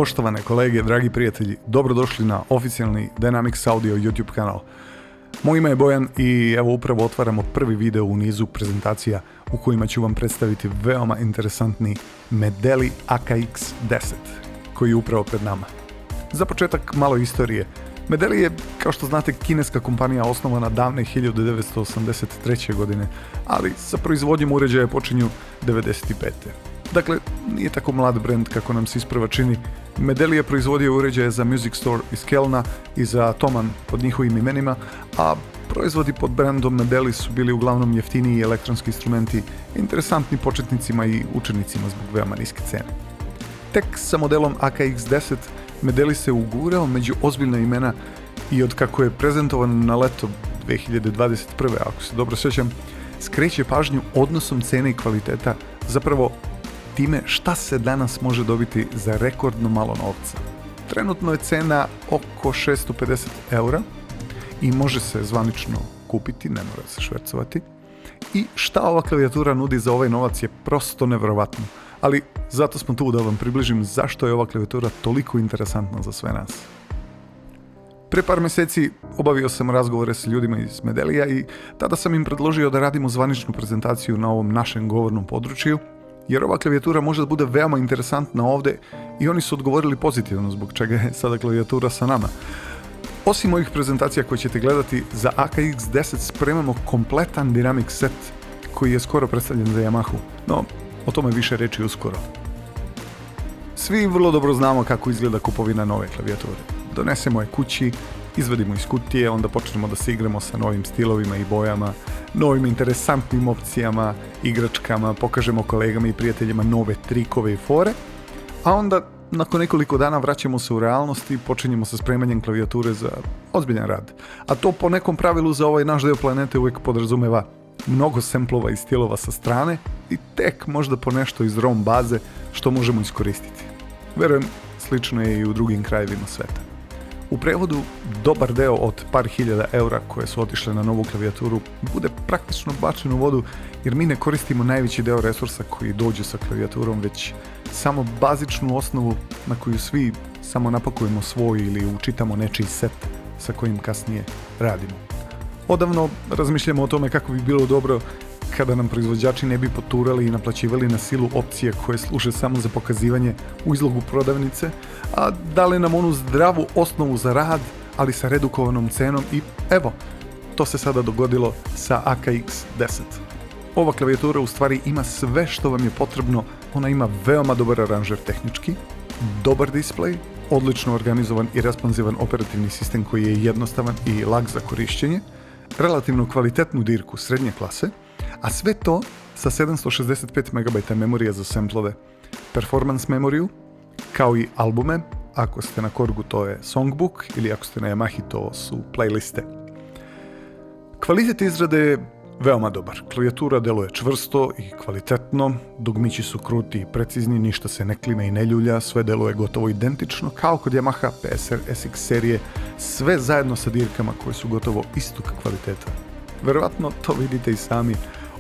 Poštovane kolege, dragi prijatelji, dobrodošli na oficijalni Dynamics Audio YouTube kanal. Moje ime je Bojan i evo upravo otvaramo prvi video u nizu prezentacija u kojima ću vam predstaviti veoma interesantni Medeli AKX10 koji je upravo pred nama. Za početak malo istorije. Medeli je, kao što znate, kineska kompanija osnovana davne 1983. godine, ali sa proizvodnjom uređaja počinju 1995. Dakle, nije tako mlad brand kako nam se isprva čini. Medeli je proizvodio uređaje za Music Store iz Kelna i za Thomann pod njihovim imenima, a proizvodi pod brandom Medeli su bili uglavnom jeftiniji elektronski instrumenti, interesantni početnicima i učenicima zbog veoma niske cene. Tek sa modelom AKX10 Medeli se ugurao među ozbiljna imena i od kako je prezentovan na leto 2021. ako se dobro sjećam, skreće pažnju odnosom cene i kvaliteta, zapravo time šta se danas može dobiti za rekordno malo novca. Trenutno je cena oko 650 eura i može se zvanično kupiti, ne mora se švercovati. I šta ova klavijatura nudi za ovaj novac je prosto nevjerovatno, ali zato smo tu da vam približim zašto je ova klavijatura toliko interesantna za sve nas. Pre par mjeseci obavio sam razgovore s ljudima iz Medelija i tada sam im predložio da radimo zvaničnu prezentaciju na ovom našem govornom području, jer ova klavijatura može da bude veoma interesantna ovdje i oni su odgovorili pozitivno, zbog čega je sada klavijatura sa nama. Osim ovih prezentacija koje ćete gledati, za AKX10 spremamo kompletan Dynamics set koji je skoro predstavljen za Yamahu, no o tome više reći uskoro. Svi vrlo dobro znamo kako izgleda kupovina nove klavijature. Donesemo je kući, izvadimo iz kutije, onda počnemo da se igramo sa novim stilovima i bojama, novim interesantnim opcijama, igračkama, pokažemo kolegama i prijateljima nove trikove i fore, a onda nakon nekoliko dana vraćamo se u realnost i počinjemo sa spremanjem klavijature za ozbiljan rad. A to po nekom pravilu za ovaj naš deo planete uvijek podrazumeva mnogo semplova i stilova sa strane i tek možda po nešto iz ROM baze što možemo iskoristiti. Verujem, slično je i u drugim krajevima sveta. U prevodu, dobar deo od par hiljada eura koje su otišle na novu klavijaturu bude praktično bačen u vodu jer mi ne koristimo najveći deo resursa koji dođu sa klavijaturom, već samo bazičnu osnovu na koju svi samo napakujemo svoj ili učitamo nečiji set sa kojim kasnije radimo. Odavno razmišljamo o tome kako bi bilo dobro kada nam proizvođači ne bi poturali i naplaćivali na silu opcije koje služe samo za pokazivanje u izlogu prodavnice, a dali nam onu zdravu osnovu za rad, ali sa redukovanom cenom i evo, to se sada dogodilo sa AKX10. Ova klavijatura u stvari ima sve što vam je potrebno, ona ima veoma dobar aranžer tehnički, dobar displej, odlično organizovan i responsivan operativni sistem koji je jednostavan i lag za korišćenje, relativno kvalitetnu dirku srednje klase, a sve to sa 765 MB memorije za samplove, performance memoriju, kao i albume, ako ste na Korgu to je songbook ili ako ste na Yamahi to su playliste. Kvalitet izrade je veoma dobar, klavijatura deluje čvrsto i kvalitetno, dugmići su kruti i precizni, ništa se ne klime i ne ljulja, sve deluje gotovo identično kao kod Yamaha PSR SX serije, sve zajedno sa dirkama koje su gotovo istog kvaliteta. Verovatno to vidite i sami.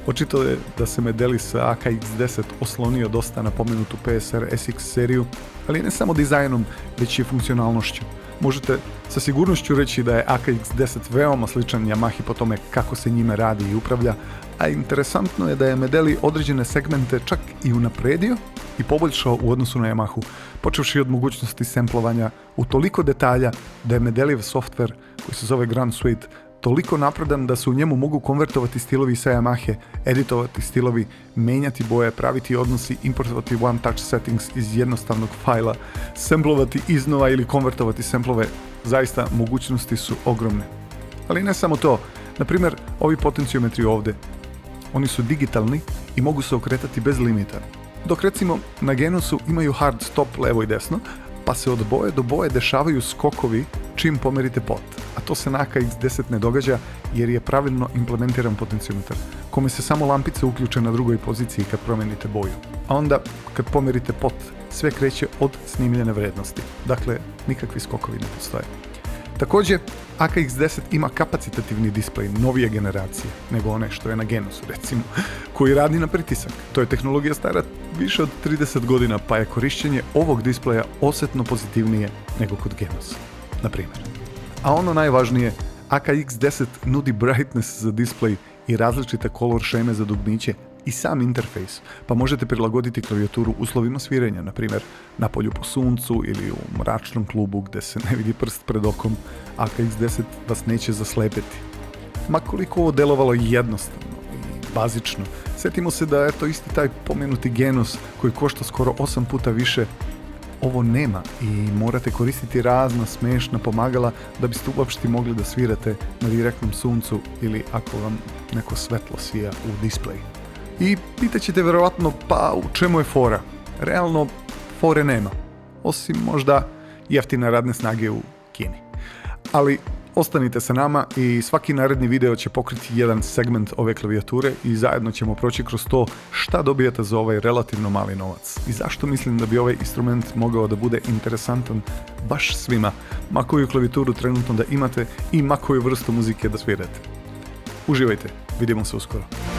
Očito je da se Medeli sa AKX10 oslonio dosta na pomenutu PSR SX seriju, ali ne samo dizajnom, već i funkcionalnošću. Možete sa sigurnošću reći da je AKX10 veoma sličan Yamahi po tome kako se njime radi i upravlja, a interesantno je da je Medeli određene segmente čak i unapredio i poboljšao u odnosu na Yamahu, počevši od mogućnosti samplovanja u toliko detalja da je Medelijev software koji se zove Grand Suite toliko napredan da se u njemu mogu konvertovati stilovi sa Yamahe, editovati stilovi, menjati boje, praviti odnosi, importovati one touch settings iz jednostavnog fajla, samplovati iznova ili konvertovati samplove. Zaista mogućnosti su ogromne. Ali ne samo to, na primjer ovi potenciometri ovdje, oni su digitalni i mogu se okretati bez limita. Dok recimo na Genusu imaju hard stop levo i desno, pa se od boje do boje dešavaju skokovi čim pomerite pot, a to se na AKX10 ne događa jer je pravilno implementiran potenciometar, kome se samo lampice uključe na drugoj poziciji kad promenite boju. A onda, kad pomerite pot, sve kreće od snimljene vrednosti. Dakle, nikakvi skokovi ne postoje. Također, AKX10 ima kapacitativni displej novije generacije nego one što je na Genusu, recimo, koji radi na pritisak. To je tehnologija stara više od 30 godina, pa je korištenje ovog displeja osjetno pozitivnije nego kod Genusa, na primjer. A ono najvažnije, AKX10 nudi brightness za display i različite color šeme za dugmiće i sam interfejs, pa možete prilagoditi klavijaturu uslovima svirenja, na primjer na polju po suncu ili u mračnom klubu gdje se ne vidi prst pred okom, AKX10 vas neće zaslepiti. Ma koliko ovo delovalo jednostavno i bazično, sjetimo se da je to isti taj pomenuti Genus koji košta skoro 8 puta više, ovo nema i morate koristiti razna smešna pomagala da biste uopšte mogli da svirate na direktnom suncu ili ako vam neko svetlo svija u display. I pitat ćete vjerovatno, pa u čemu je fora? Realno, fore nema. Osim možda jeftine radne snage u Kini. Ali ostanite sa nama i svaki naredni video će pokriti jedan segment ove klavijature i zajedno ćemo proći kroz to šta dobijete za ovaj relativno mali novac. I zašto mislim da bi ovaj instrument mogao da bude interesantan baš svima, ma koju klavijaturu trenutno da imate i ma koju vrstu muzike da svirate. Uživajte, vidimo se uskoro.